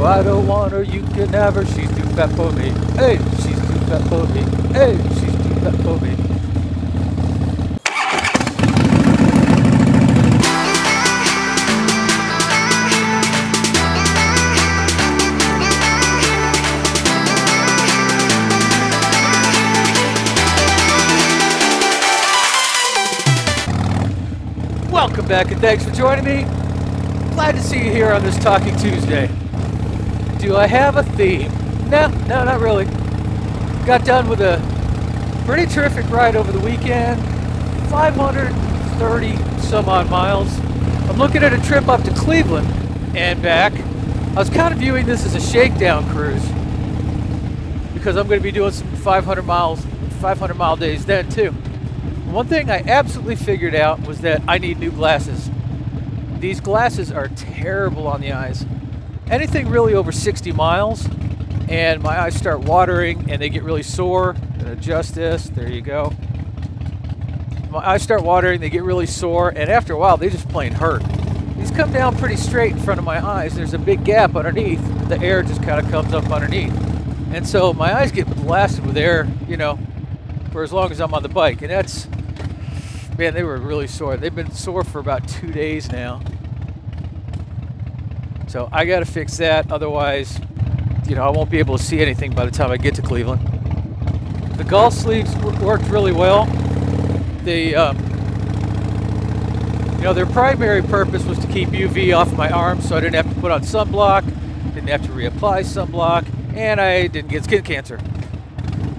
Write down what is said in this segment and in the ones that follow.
I don't want her, you can have her. She's too fat for me. Hey, she's too fat for me. Hey, she's too fat for me. Welcome back and thanks for joining me. Glad to see you here on this Talking Tuesday. Do I have a theme? No, not really. Got done with a pretty terrific ride over the weekend. 530 some odd miles. I'm looking at a trip up to Cleveland and back. I was kind of viewing this as a shakedown cruise because I'm going to be doing some 500 mile days then too. One thing I absolutely figured out was that I need new glasses. These glasses are terrible on the eyes. Anything really over 60 miles and my eyes start watering and they get really sore. I'm gonna adjust this, there you go. My eyes start watering, they get really sore, and after a while they just plain hurt. These come down pretty straight in front of my eyes. There's a big gap underneath. The air just kind of comes up underneath. And so my eyes get blasted with air, you know, for as long as I'm on the bike. And that's, man, they were really sore. They've been sore for about 2 days now. So I got to fix that. Otherwise, you know, I won't be able to see anything by the time I get to Cleveland. The golf sleeves worked really well. They, you know, their primary purpose was to keep UV off my arms so I didn't have to put on sunblock, didn't have to reapply sunblock, and I didn't get skin cancer.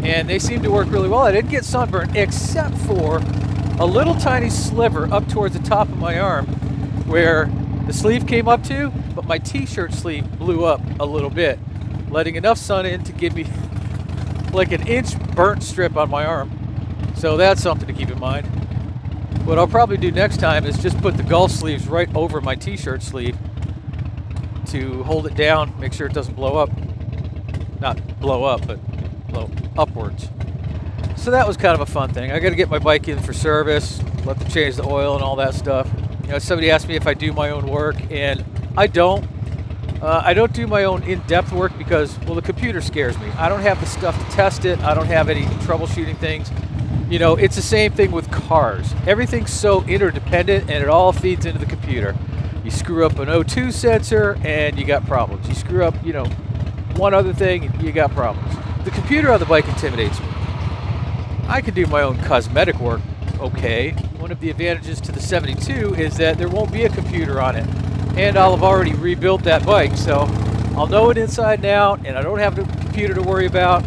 And they seemed to work really well. I didn't get sunburn except for a little tiny sliver up towards the top of my arm where the sleeve came up to, but my t-shirt sleeve blew up a little bit, letting enough sun in to give me like an inch burnt strip on my arm. So that's something to keep in mind. What I'll probably do next time is just put the golf sleeves right over my t-shirt sleeve to hold it down, make sure it doesn't blow up. Not blow up, but blow upwards. So that was kind of a fun thing. I got to get my bike in for service, let them change the oil and all that stuff. You know, somebody asked me if I do my own work, and I don't. I don't do my own in-depth work because, well, the computer scares me. I don't have the stuff to test it. I don't have any troubleshooting things. You know, it's the same thing with cars. Everything's so interdependent, and it all feeds into the computer. You screw up an O2 sensor, and you got problems. You screw up, you know, one other thing, and you got problems. The computer on the bike intimidates me. I can do my own cosmetic work okay. One of the advantages to the 72 is that there won't be a computer on it. And I'll have already rebuilt that bike, so I'll know it inside and out, and I don't have the computer to worry about.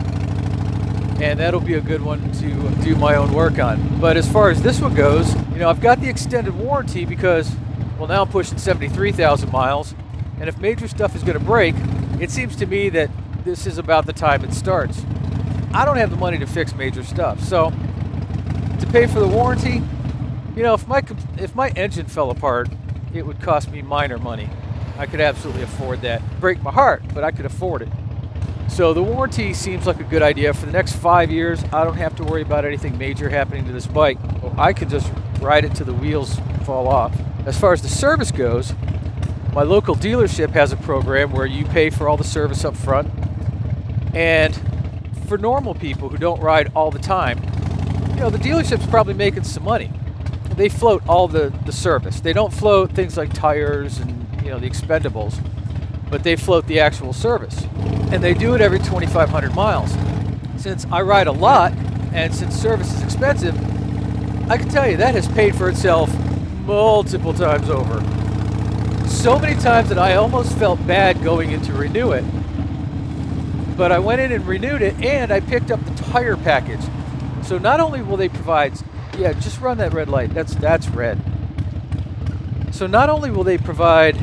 And that'll be a good one to do my own work on. But as far as this one goes, you know, I've got the extended warranty because, well, now I'm pushing 73,000 miles. And if major stuff is going to break, it seems to me that this is about the time it starts. I don't have the money to fix major stuff, so to pay for the warranty, you know, if my engine fell apart, it would cost me minor money. I could absolutely afford that. Break my heart, but I could afford it. So the warranty seems like a good idea. For the next 5 years, I don't have to worry about anything major happening to this bike. I could just ride it till the wheels fall off. As far as the service goes, my local dealership has a program where you pay for all the service up front. And for normal people who don't ride all the time, you know, the dealership's probably making some money. They float all the service. They don't float things like tires and, you know, the expendables, but they float the actual service. And they do it every 2,500 miles. Since I ride a lot, and since service is expensive, I can tell you that has paid for itself multiple times over. So many times that I almost felt bad going in to renew it. But I went in and renewed it, and I picked up the tire package. So not only will they provide, yeah, just run that red light, that's red. So not only will they provide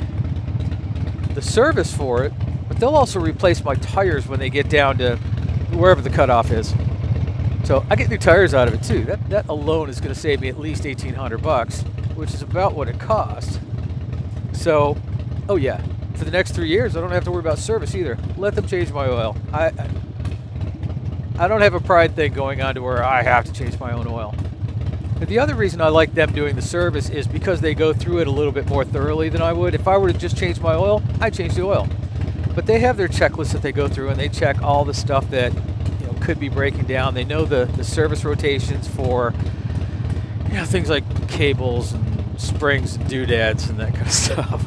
the service for it, but they'll also replace my tires when they get down to wherever the cutoff is. So I get new tires out of it too. That alone is going to save me at least $1,800, which is about what it costs. So, oh yeah, for the next 3 years, I don't have to worry about service either. Let them change my oil. I don't have a pride thing going on to where I have to change my own oil. But the other reason I like them doing the service is because they go through it a little bit more thoroughly than I would. If I were to just change my oil, I'd change the oil. But they have their checklist that they go through, and they check all the stuff that could be breaking down. They know the service rotations for things like cables and springs and doodads and that kind of stuff,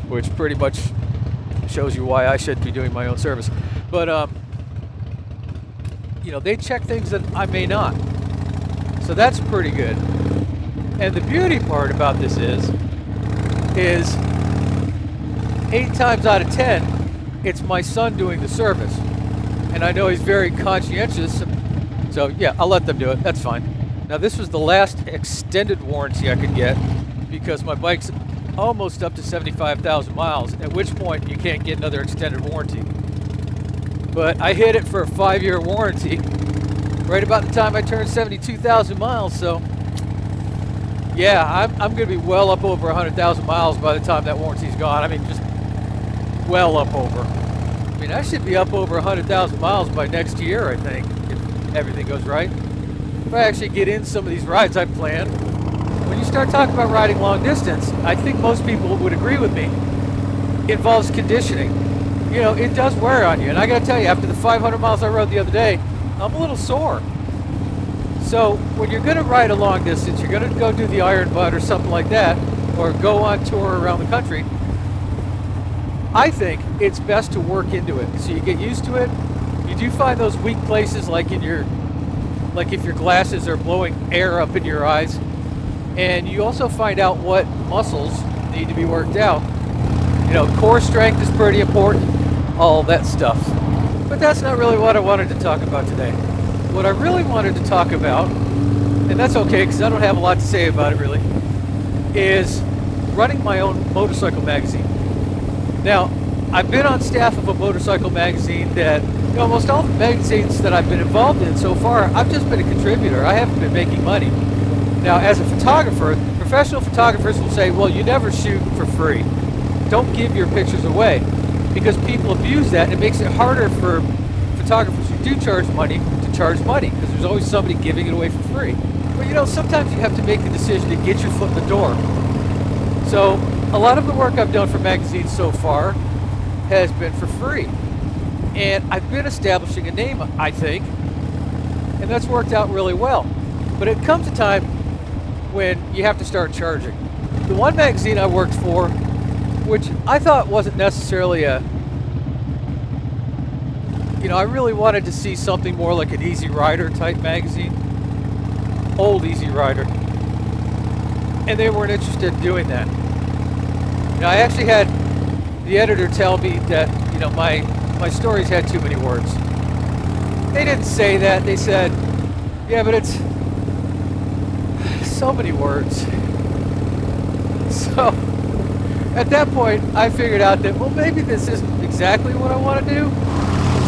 which pretty much shows you why I shouldn't be doing my own service. But they check things that I may not, so that's pretty good. And the beauty part about this is 8 times out of 10, it's my son doing the service. And I know he's very conscientious, so yeah, I'll let them do it. That's fine. Now, this was the last extended warranty I could get because my bike's almost up to 75,000 miles, at which point you can't get another extended warranty. But I hit it for a 5-year warranty right about the time I turned 72,000 miles, so yeah, I'm going to be well up over 100,000 miles by the time that warranty's gone. I mean, just well up over. I mean, I should be up over 100,000 miles by next year, I think, if everything goes right. If I actually get in some of these rides I planned. When you start talking about riding long distance, I think most people would agree with me. It involves conditioning. It does wear on you. And I got to tell you, after the 500 miles I rode the other day, I'm a little sore. So when you're going to ride a long distance, you're going to go do the Iron Butt or something like that, or go on tour around the country, I think it's best to work into it. So you get used to it. You do find those weak places, like if your glasses are blowing air up in your eyes. And you also find out what muscles need to be worked out. Core strength is pretty important, all that stuff. But that's not really what I wanted to talk about today. What I really wanted to talk about, and that's okay because I don't have a lot to say about it really, is running my own motorcycle magazine. Now, I've been on staff of a motorcycle magazine that, almost all the magazines that I've been involved in so far, I've just been a contributor. I haven't been making money. Now, as a photographer, professional photographers will say, well, you never shoot for free. Don't give your pictures away, because people abuse that, and it makes it harder for photographers who do charge money to charge money, because there's always somebody giving it away for free. But sometimes you have to make the decision to get your foot in the door. So a lot of the work I've done for magazines so far has been for free. And I've been establishing a name, I think, and that's worked out really well. But it comes a time when you have to start charging. The one magazine I worked for, which I thought wasn't necessarily I really wanted to see something more like an Easy Rider type magazine. Old Easy Rider. And they weren't interested in doing that. I actually had the editor tell me that, my stories had too many words. They didn't say that. They said, yeah, but it's so many words. So at that point, I figured out that, well, maybe this isn't exactly what I want to do.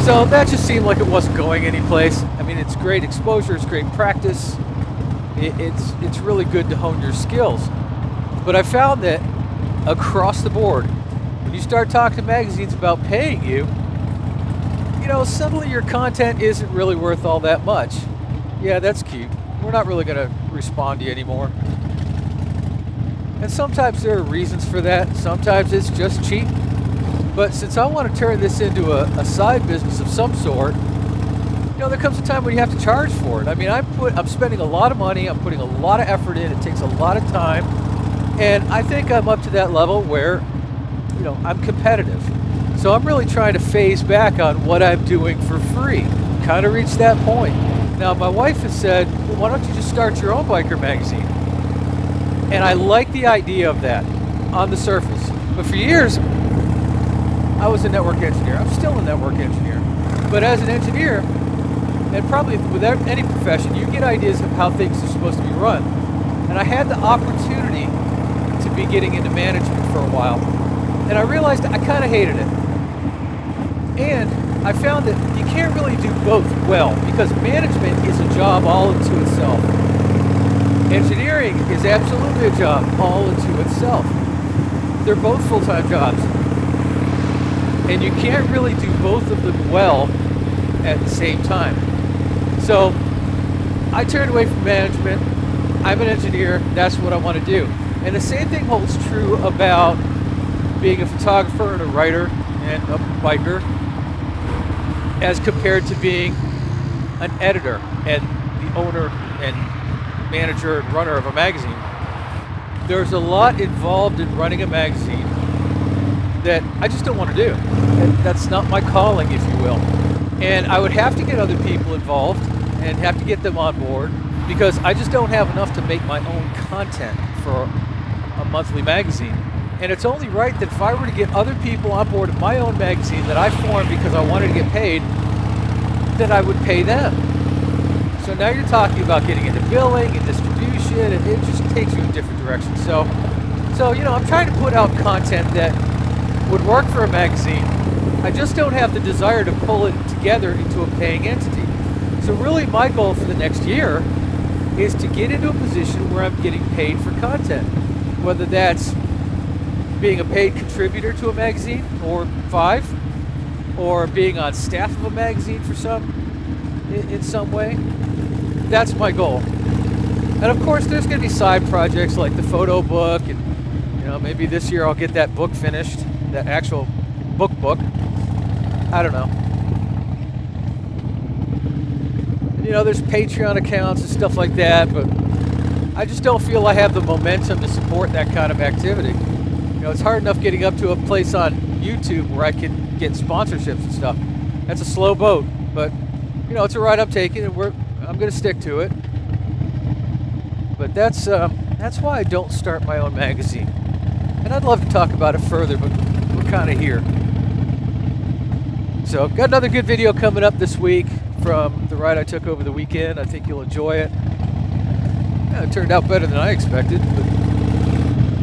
So that just seemed like it wasn't going anyplace. I mean, it's great exposure, it's great practice. It's really good to hone your skills. But I found that across the board, when you start talking to magazines about paying you, suddenly your content isn't really worth all that much. Yeah, that's cute. We're not really going to respond to you anymore. And sometimes there are reasons for that. Sometimes it's just cheap. But since I want to turn this into a side business of some sort, there comes a time when you have to charge for it. I mean, I'm spending a lot of money. I'm putting a lot of effort in. It takes a lot of time. And I think I'm up to that level where, I'm competitive. So I'm really trying to phase back on what I'm doing for free. Kind of reached that point. Now, my wife has said, well, why don't you just start your own biker magazine? And I like the idea of that on the surface. But for years, I was a network engineer. I'm still a network engineer. But as an engineer, and probably with any profession, you get ideas of how things are supposed to be run. And I had the opportunity to be getting into management for a while. And I realized I kind of hated it. And I found that you can't really do both well, because management is a job all into itself. Engineering is absolutely a job all into itself. They're both full-time jobs. And you can't really do both of them well at the same time. So I turned away from management. I'm an engineer. That's what I want to do. And the same thing holds true about being a photographer and a writer. and a biker as compared to being an editor and the owner and manager and runner of a magazine. There's a lot involved in running a magazine that I just don't want to do. That's not my calling, if you will. And I would have to get other people involved and have to get them on board, because I just don't have enough to make my own content for a monthly magazine. And it's only right that if I were to get other people on board of my own magazine that I formed because I wanted to get paid, then I would pay them. So now you're talking about getting into billing and distribution, and it just takes you in different directions. So you know, I'm trying to put out content that would work for a magazine. I just don't have the desire to pull it together into a paying entity. So really my goal for the next year is to get into a position where I'm getting paid for content, whether that's being a paid contributor to a magazine or 5, or being on staff of a magazine for in some way. That's my goal. And of course there's going to be side projects like the photo book, and you know, maybe this year I'll get that book finished, that actual book. I don't know. And, you know, there's Patreon accounts and stuff like that, but I just don't feel I have the momentum to support that kind of activity. You know, it's hard enough getting up to a place on YouTube where I can get sponsorships and stuff. That's a slow boat, but you know, it's a ride I'm taking, and I'm going to stick to it. But that's why I don't start my own magazine. And I'd love to talk about it further, but we're kind of here. So, got another good video coming up this week from the ride I took over the weekend. I think you'll enjoy it. Yeah, it turned out better than I expected,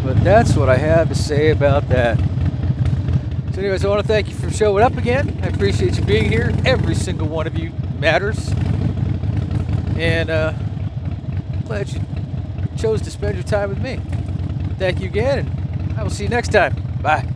but that's what I have to say about that. So anyways, I want to thank you for showing up again. I appreciate you being here. Every single one of you matters. And glad you chose to spend your time with me. Thank you again, and I will see you next time. Bye.